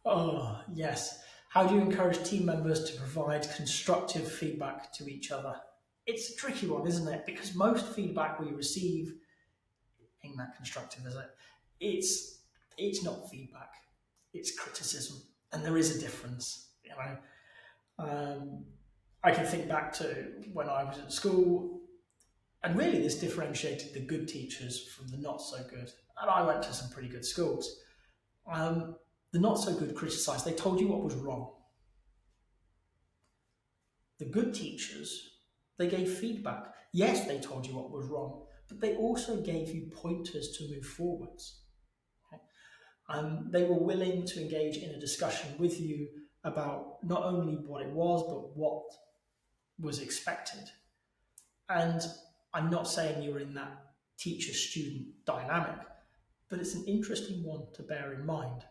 Oh, yes. How do you encourage team members to provide constructive feedback to each other? It's a tricky one, isn't it? Because most feedback we receive ain't that constructive, is it? It's not feedback. It's criticism, and there is a difference. Um, I can think back to when I was at school, and really this differentiated the good teachers from the not so good. And I went to some pretty good schools. The not so good criticised. They told you what was wrong. The good teachers, they gave feedback. Yes, they told you what was wrong, but they also gave you pointers to move forwards. Okay? They were willing to engage in a discussion with you about not only what it was, but what was expected. And I'm not saying you're in that teacher-student dynamic, but it's an interesting one to bear in mind.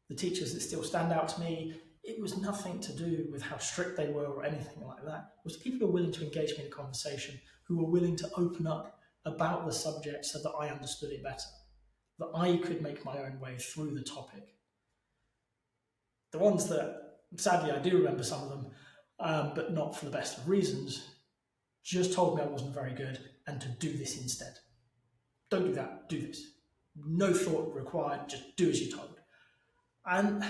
The teachers that still stand out to me, it was nothing to do with how strict they were or anything like that. It was people who were willing to engage me in a conversation, who were willing to open up about the subject so that I understood it better, that I could make my own way through the topic. The ones that, sadly, I do remember some of them, but not for the best of reasons, just told me I wasn't very good and to do this instead. Don't do that, do this. No thought required, just do as you're told. And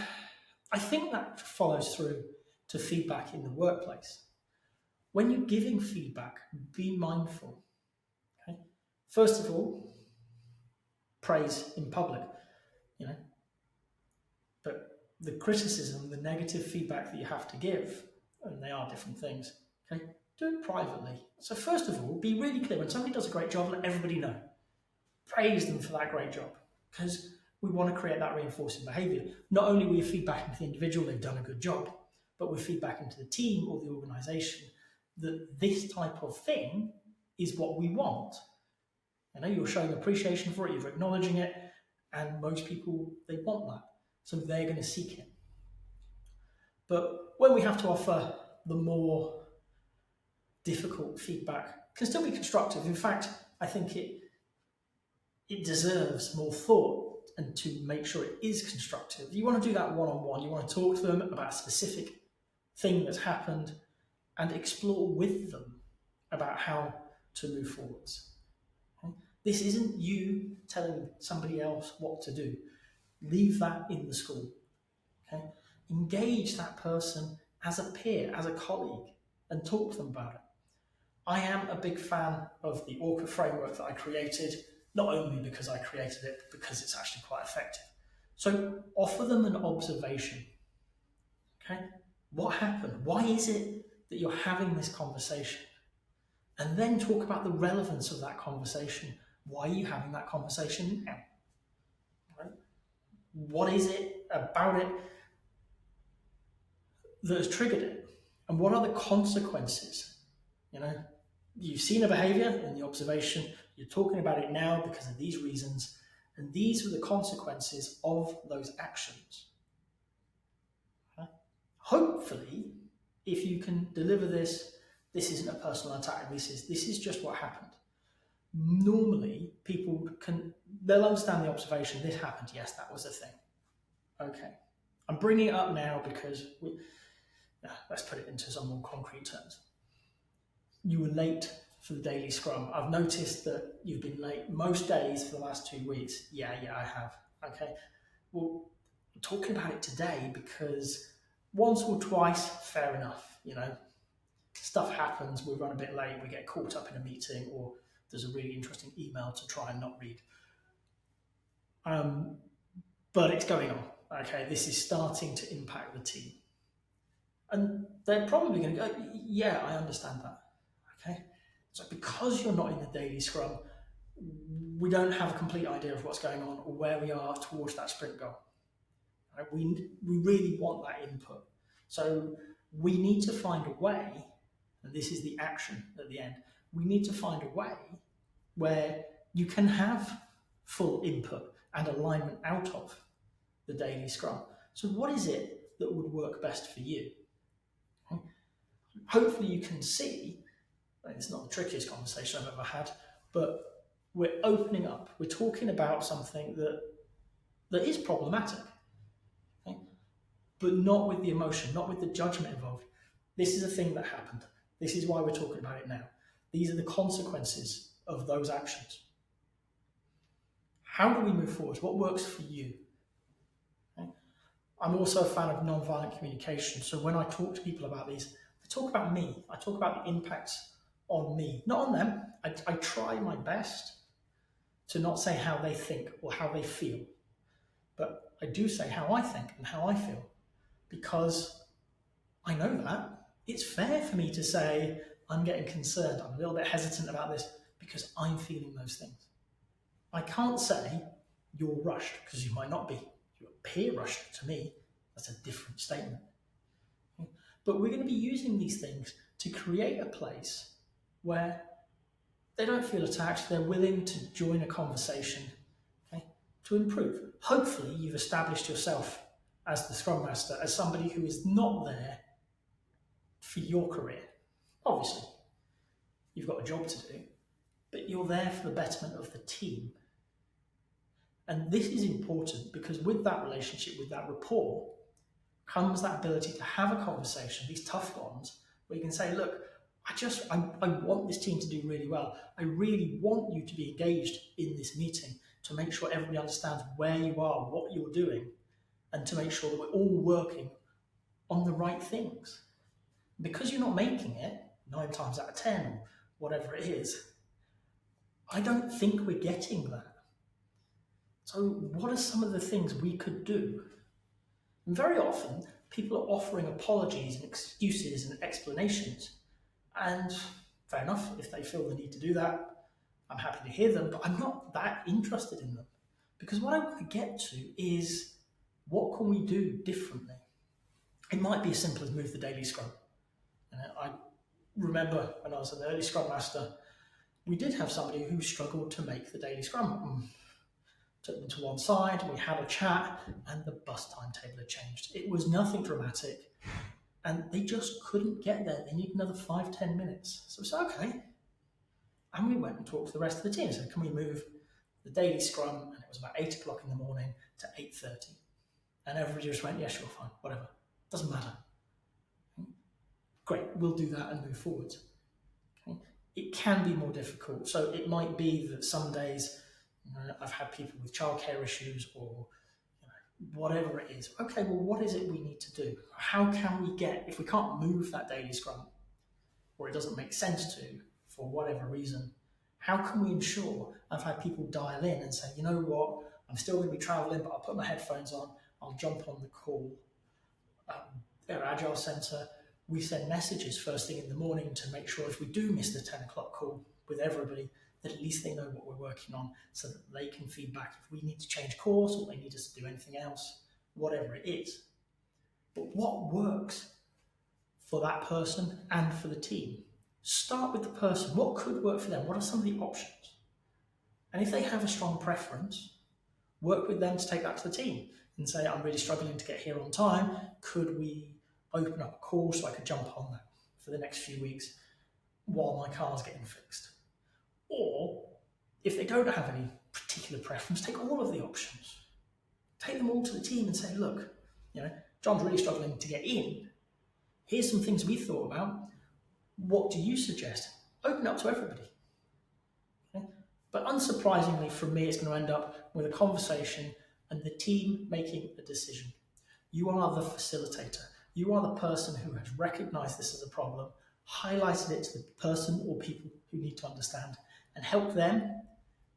I think that follows through to feedback in the workplace. When you're giving feedback, be mindful. Okay? First of all, praise in public, you know. But the criticism, the negative feedback that you have to give, and they are different things, okay, do it privately. So first of all, be really clear. When somebody does a great job, let everybody know. Praise them for that great job, because we want to create that reinforcing behaviour. Not only will you feedback into the individual, they've done a good job, but we're feedback into the team or the organisation that this type of thing is what we want. You know, you're showing appreciation for it, you're acknowledging it, and most people, they want that. So they're going to seek it. But when we have to offer the more difficult feedback, can still be constructive. In fact, I think it deserves more thought and to make sure it is constructive. You want to do that one-on-one. You want to talk to them about a specific thing that's happened and explore with them about how to move forwards. Okay? This isn't you telling somebody else what to do. Leave that in the school. Okay? Engage that person as a peer, as a colleague, and talk to them about it. I am a big fan of the Orca framework that I created, not only because I created it, but because it's actually quite effective. So offer them an observation. Okay? What happened? Why is it that you're having this conversation? And then talk about the relevance of that conversation. Why are you having that conversation now? Right? What is it about it that has triggered it? And what are the consequences? You know, you've seen a behavior in the observation, you're talking about it now because of these reasons, and these are the consequences of those actions. Okay? Hopefully, if you can deliver this, this isn't a personal attack, this is just what happened. Normally, they'll understand the observation, this happened, yes, that was a thing. Okay, I'm bringing it up now because, let's put it into some more concrete terms. You were late for the daily scrum. I've noticed that you've been late most days for the last 2 weeks. Yeah, I have. Okay. Well, I'm talking about it today because once or twice, fair enough. You know, stuff happens. We run a bit late. We get caught up in a meeting, or there's a really interesting email to try and not read. But it's going on. Okay, this is starting to impact the team, and they're probably going to go, yeah, I understand that. Okay, so because you're not in the daily scrum, we don't have a complete idea of what's going on or where we are towards that sprint goal. Right? We really want that input. So we need to find a way, and this is the action at the end, we need to find a way where you can have full input and alignment out of the daily scrum. So what is it that would work best for you? Okay? Hopefully you can see, it's not the trickiest conversation I've ever had, but we're opening up. We're talking about something that is problematic. Okay? but not with the emotion, not with the judgment involved. This is a thing that happened. This is why we're talking about it now. These are the consequences of those actions. How do we move forward? What works for you? Okay. I'm also a fan of non-violent communication. So when I talk to people about these, I talk about me. I talk about the impacts on me, not on them. I try my best to not say how they think or how they feel, but I do say how I think and how I feel, because I know that it's fair for me to say I'm getting concerned, I'm a little bit hesitant about this because I'm feeling those things. I can't say you're rushed, because you might not be. You appear rushed to me. That's a different statement. But we're going to be using these things to create a place where they don't feel attacked, they're willing to join a conversation, okay, to improve. Hopefully you've established yourself as the Scrum Master, as somebody who is not there for your career. Obviously, you've got a job to do, but you're there for the betterment of the team. And this is important because with that relationship, with that rapport, comes that ability to have a conversation, these tough ones, where you can say, look, I want this team to do really well. I really want you to be engaged in this meeting to make sure everybody understands where you are, what you're doing, and to make sure that we're all working on the right things. Because you're not making it 9 times out of 10 or whatever it is, I don't think we're getting that. So what are some of the things we could do? And very often, people are offering apologies and excuses and explanations. And fair enough, if they feel the need to do that, I'm happy to hear them, but I'm not that interested in them. Because what I want to get to is, what can we do differently? It might be as simple as move the daily Scrum. I remember when I was an early Scrum Master, we did have somebody who struggled to make the daily Scrum. Took them to one side, we had a chat, and the bus timetable had changed. It was nothing dramatic, and they just couldn't get there. They needed another 5-10 minutes. So we said, okay. And we went and talked to the rest of the team and said, can we move the daily Scrum? And it was about 8 o'clock in the morning to 8:30. And everybody just went, yeah, sure, fine, whatever. Doesn't matter. Great, we'll do that and move forward. Okay. It can be more difficult. So it might be that some days, I've had people with childcare issues or whatever it is. Okay, well, what is it we need to do? How can we get, if we can't move that daily Scrum, or it doesn't make sense to, for whatever reason, how can we ensure? I've had people dial in and say, you know what, I'm still going to be traveling, but I'll put my headphones on, I'll jump on the call. At our Agile Centre, we send messages first thing in the morning to make sure if we do miss the 10 o'clock call with everybody, that at least they know what we're working on so that they can feed back if we need to change course or they need us to do anything else, whatever it is. But what works for that person and for the team? Start with the person. What could work for them? What are some of the options? And if they have a strong preference, work with them to take that to the team and say, I'm really struggling to get here on time. Could we open up a call so I could jump on that for the next few weeks while my car's getting fixed? Or if they don't have any particular preference, take all of the options. Take them all to the team and say, look, John's really struggling to get in. Here's some things we thought about. What do you suggest? Open up to everybody. Okay? But unsurprisingly, from me, it's going to end up with a conversation and the team making a decision. You are the facilitator. You are the person who has recognized this as a problem, highlighted it to the person or people who need to understand, and help them,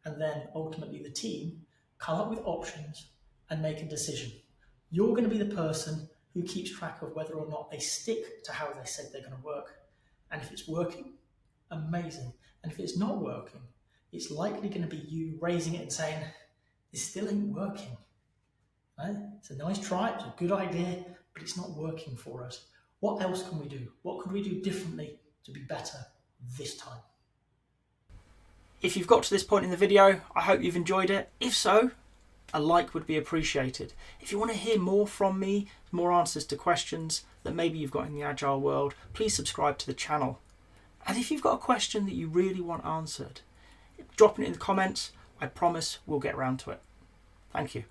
and then ultimately the team, come up with options and make a decision. You're going to be the person who keeps track of whether or not they stick to how they said they're going to work. And if it's working, amazing. And if it's not working, it's likely going to be you raising it and saying, this still ain't working. Right? It's a nice try, it's a good idea, but it's not working for us. What else can we do? What could we do differently to be better this time? If you've got to this point in the video, I hope you've enjoyed it. If so, a like would be appreciated. If you want to hear more from me, more answers to questions that maybe you've got in the Agile world, please subscribe to the channel. And if you've got a question that you really want answered, drop it in the comments. I promise we'll get around to it. Thank you.